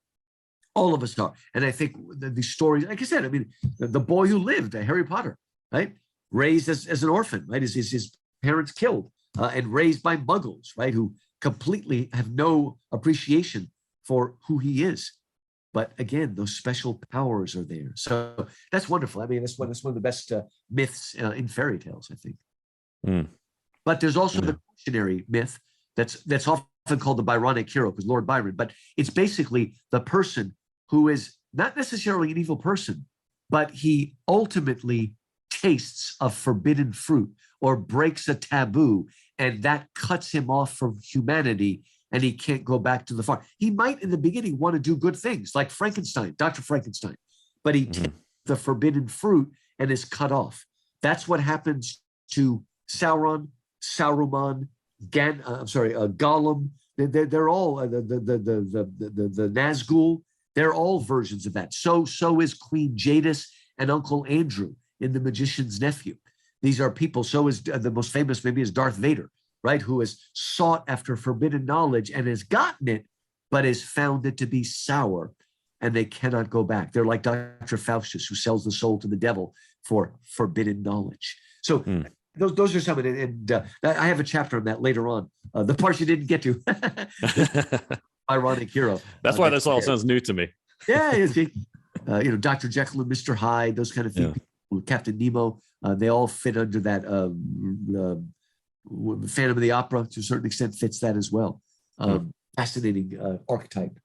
All of us are. And I think these stories, like I said, I mean, the boy who lived, Harry Potter, right? Raised as an orphan, right? His parents killed and raised by muggles, right? Who completely have no appreciation for who he is. But again, those special powers are there. So that's wonderful. I mean, that's one of the best myths in fairy tales, I think. But there's also the cautionary myth that's often called the Byronic hero, because Lord Byron, but it's basically the person who is not necessarily an evil person, but he ultimately tastes of forbidden fruit or breaks a taboo, and that cuts him off from humanity, and he can't go back to the farm. He might in the beginning want to do good things like Frankenstein, Dr. Frankenstein, but he takes the forbidden fruit and is cut off. That's what happens to Sauron, Saruman, Gollum. They're all the Nazgul. They're all versions of that. So is Queen Jadis and Uncle Andrew in The Magician's Nephew. These are people. So is the most famous maybe is Darth Vader, right? Who has sought after forbidden knowledge and has gotten it, but has found it to be sour, and they cannot go back. They're like Dr. Faustus, who sells the soul to the devil for forbidden knowledge. So those are some of it. And I have a chapter on that later on. The parts you didn't get to. Ironic hero. That's why this all sounds new to me. Yeah, you see, Dr. Jekyll and Mr. Hyde, those kind of things. Captain Nemo, they all fit under that. Phantom of the Opera, to a certain extent, fits that as well. Fascinating archetype.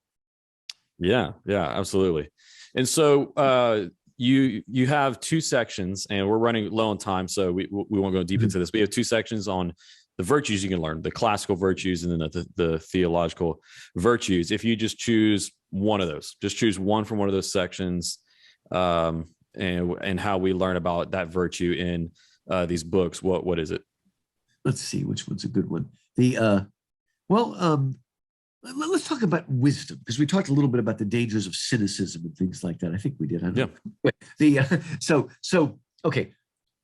Yeah, absolutely. And so you have two sections, and we're running low on time, so we won't go deep into this. We have two sections on the virtues you can learn, the classical virtues and then the theological virtues. If you just choose one of those, just choose one from one of those sections, and how we learn about that virtue in these books, what is it? Let's see which one's a good one. Let's talk about wisdom, because we talked a little bit about the dangers of cynicism and things like that. I think we did. I don't know. Okay.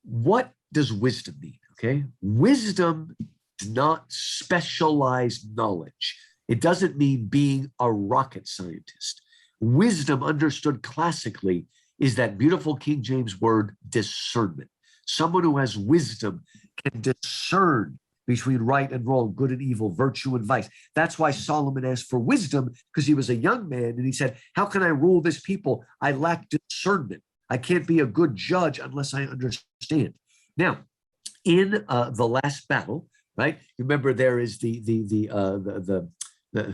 What does wisdom mean? Okay. Wisdom is not specialized knowledge. It doesn't mean being a rocket scientist. Wisdom, understood classically, is that beautiful King James word discernment. Someone who has wisdom can discern between right and wrong, good and evil, virtue and vice. That's why Solomon asked for wisdom, because he was a young man and he said, how can I rule this people? I lack discernment. I can't be a good judge unless I understand. Now, in the last battle, right? Remember, there is the what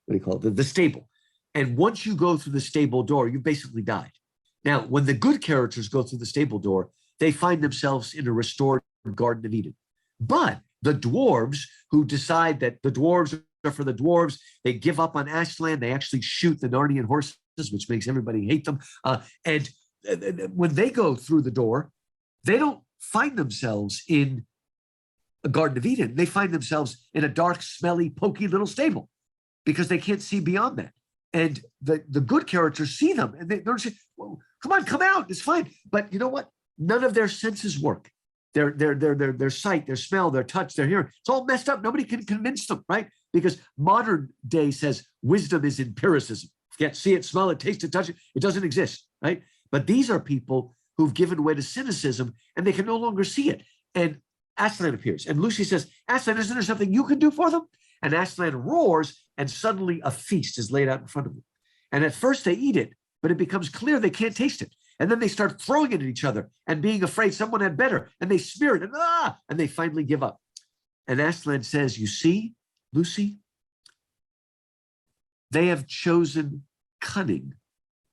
do you call it? The stable. And once you go through the stable door, you basically died. Now, when the good characters go through the stable door, they find themselves in a restored Garden of Eden. But the dwarves, who decide that the dwarves are for the dwarves, they give up on Ashland. They actually shoot the Narnian horses, which makes everybody hate them. And when they go through the door, they don't find themselves in a Garden of Eden. They find themselves in a dark, smelly, pokey little stable, because they can't see beyond that. And the good characters see them, and they're saying, well, come on, come out, it's fine. But you know what? None of their senses work. Their sight, their smell, their touch, their hearing, it's all messed up. Nobody can convince them, right? Because modern day says wisdom is empiricism. You can't see it, smell it, taste it, touch it. It doesn't exist, right? But these are people who've given way to cynicism, and they can no longer see it. And Aslan appears, and Lucy says, Aslan, isn't there something you can do for them? And Aslan roars, and suddenly a feast is laid out in front of them. And at first they eat it, but it becomes clear they can't taste it. And then they start throwing it at each other and being afraid someone had better. And they smear it, and they finally give up. And Aslan says, you see, Lucy, they have chosen cunning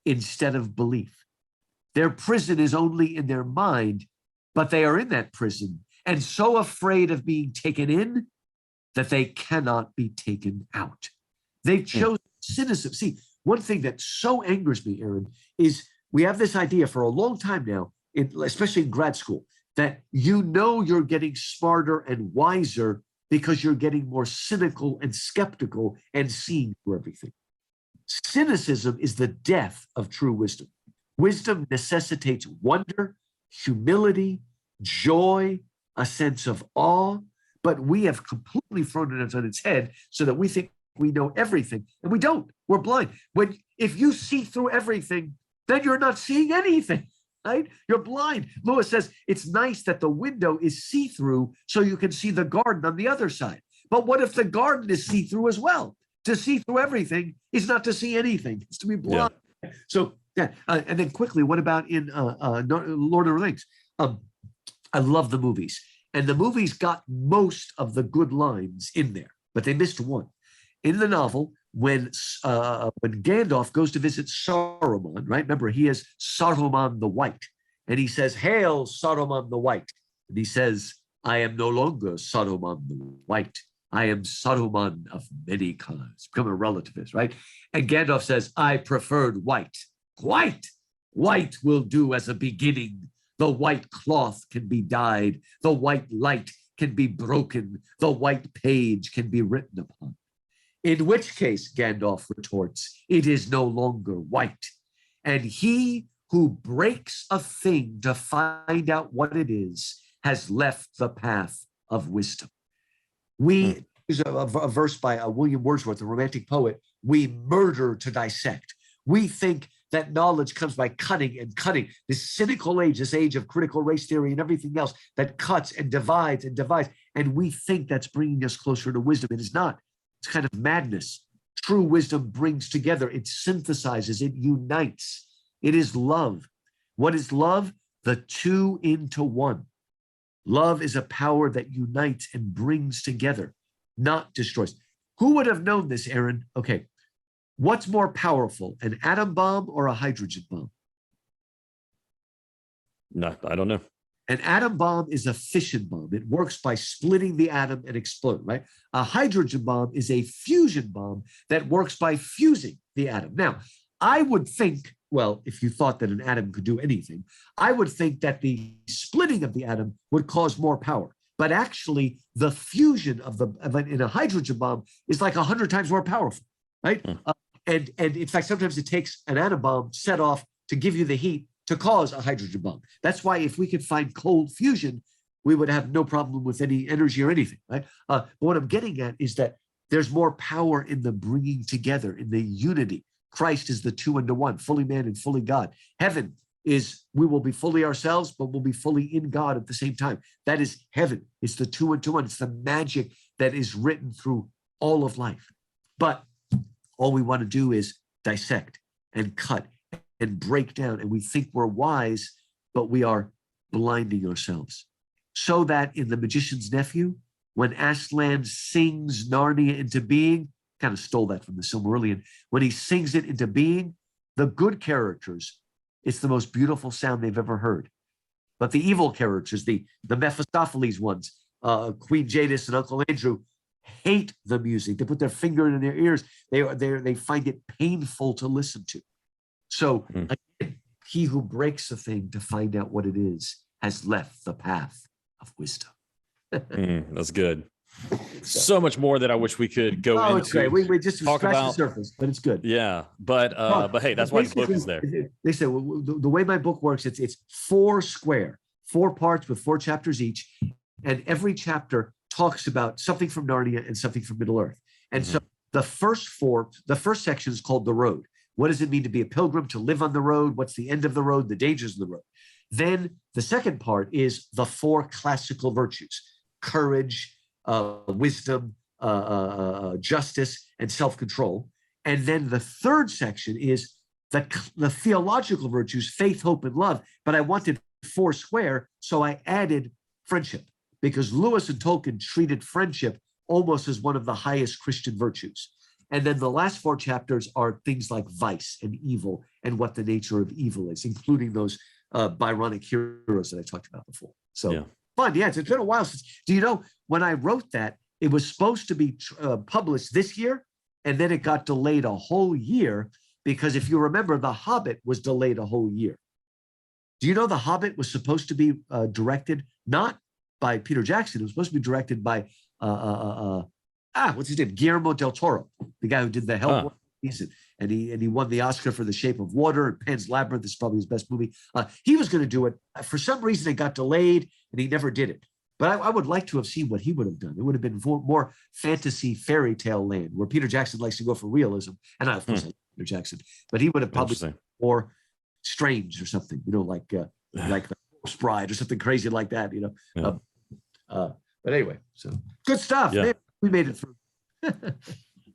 instead of belief. Their prison is only in their mind, but they are in that prison and so afraid of being taken in that they cannot be taken out. They've chosen cynicism. See, one thing that so angers me, Aaron, is we have this idea for a long time now, especially in grad school, that you're getting smarter and wiser because you're getting more cynical and skeptical and seeing through everything. Cynicism is the death of true wisdom. Wisdom necessitates wonder, humility, joy, a sense of awe, but we have completely thrown it on its head so that we think we know everything, and we don't. We're blind. If you see through everything, then you're not seeing anything, right? You're blind. Lewis says it's nice that the window is see-through so you can see the garden on the other side. But what if the garden is see-through as well? To see through everything is not to see anything. It's to be blind. Yeah. So, and then quickly, what about in Lord of the Rings? I love the movies. And the movies got most of the good lines in there, but they missed one. In the novel, when Gandalf goes to visit Saruman, right? Remember, he is Saruman the White. And he says, "Hail, Saruman the White." And he says, "I am no longer Saruman the White. I am Saruman of many colors." Become a relativist, right? And Gandalf says, "I preferred white." White! White will do as a beginning. The white cloth can be dyed. The white light can be broken. The white page can be written upon. In which case, Gandalf retorts, it is no longer white. And he who breaks a thing to find out what it is has left the path of wisdom. We use a verse by William Wordsworth, a romantic poet. We murder to dissect. We think that knowledge comes by cutting and cutting. This cynical age, this age of critical race theory and everything else that cuts and divides and divides. And we think that's bringing us closer to wisdom. It is not. It's kind of madness. True wisdom brings together. It synthesizes. It unites. It is love. What is love? The two into one. Love is a power that unites and brings together, not destroys. Who would have known this, Aaron? Okay. What's more powerful, an atom bomb or a hydrogen bomb? No, I don't know. An atom bomb is a fission bomb. It works by splitting the atom and exploding, right? A hydrogen bomb is a fusion bomb that works by fusing the atom. Now, I would think, well, if you thought that an atom could do anything, I would think that the splitting of the atom would cause more power. But actually, the fusion in a hydrogen bomb is like 100 times more powerful, right? And in fact, sometimes it takes an atom bomb set off to give you the heat to cause a hydrogen bomb. That's why if we could find cold fusion, we would have no problem with any energy or anything, right? But what I'm getting at is that there's more power in the bringing together, in the unity. Christ is the two into one, fully man and fully God. Heaven is we will be fully ourselves, but we'll be fully in God at the same time. That is heaven. It's the two into one. It's the magic that is written through all of life. But all we want to do is dissect and cut and break down. And we think we're wise, but we are blinding ourselves. So that in The Magician's Nephew, when Aslan sings Narnia into being, kind of stole that from the Silmarillion, when he sings it into being, the good characters, it's the most beautiful sound they've ever heard. But the evil characters, the Mephistopheles ones, Queen Jadis and Uncle Andrew, hate the music. They put their finger in their ears. They find it painful to listen to. So again, he who breaks a thing to find out what it is has left the path of wisdom. That's good. So much more that I wish we could go into. It's great. We just scratched the surface, but it's good. Yeah, but hey, that's why the book is there. They say the way my book works, it's 4 square, 4 parts with 4 chapters each, and every chapter talks about something from Narnia and something from Middle Earth. And so the first section is called The Road. What does it mean to be a pilgrim, to live on the road? What's the end of the road, the dangers of the road? Then the second part is the 4 classical virtues: courage, wisdom, justice, and self-control. And then the third section is the theological virtues: faith, hope, and love. But I wanted 4 square, so I added friendship, because Lewis and Tolkien treated friendship almost as one of the highest Christian virtues. And then the last 4 chapters are things like vice and evil and what the nature of evil is, including those Byronic heroes that I talked about before. So fun. Yeah, it's been a while since. Do you know, when I wrote that, it was supposed to be published this year, and then it got delayed a whole year because, if you remember, The Hobbit was delayed a whole year. Do you know The Hobbit was supposed to be directed not by Peter Jackson? It was supposed to be directed by what's his name? Guillermo del Toro, the guy who did the Hellboy season, and he won the Oscar for The Shape of Water, and Pan's Labyrinth is probably his best movie. He was going to do it. For some reason, it got delayed, and he never did it. But I would like to have seen what he would have done. It would have been more fantasy fairy tale land, where Peter Jackson likes to go for realism. And of course, I like Peter Jackson, but he would have probably been more strange or something, like the Horse Bride or something crazy like that, but anyway, so good stuff. Yeah. Man, we made it through.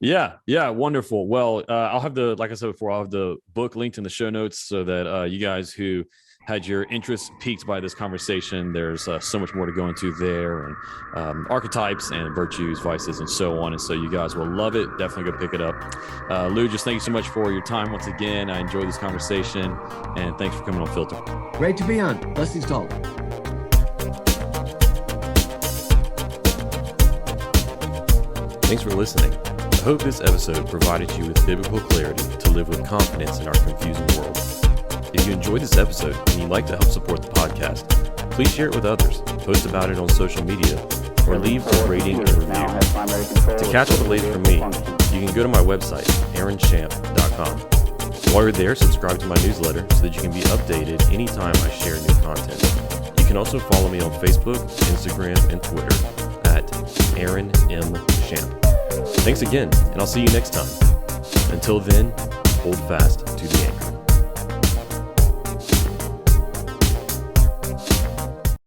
Yeah, wonderful. Well, I'll have like I said before, I'll have the book linked in the show notes so that you guys who had your interest piqued by this conversation, there's so much more to go into there, and archetypes and virtues, vices, and so on. And so you guys will love it. Definitely go pick it up. Lou, just thank you so much for your time once again. I enjoyed this conversation, and thanks for coming on Filter. Great to be on. Blessings to all. Thanks for listening. I hope this episode provided you with biblical clarity to live with confidence in our confusing world. If you enjoyed this episode and you'd like to help support the podcast, please share it with others, post about it on social media, or leave a rating and review. To catch up the latest from me, you can go to my website, aaronchamp.com. While you're there, subscribe to my newsletter so that you can be updated anytime I share new content. You can also follow me on Facebook, Instagram, and Twitter at Aaron M. Champ. Thanks again, and I'll see you next time. Until then, hold fast to the aim.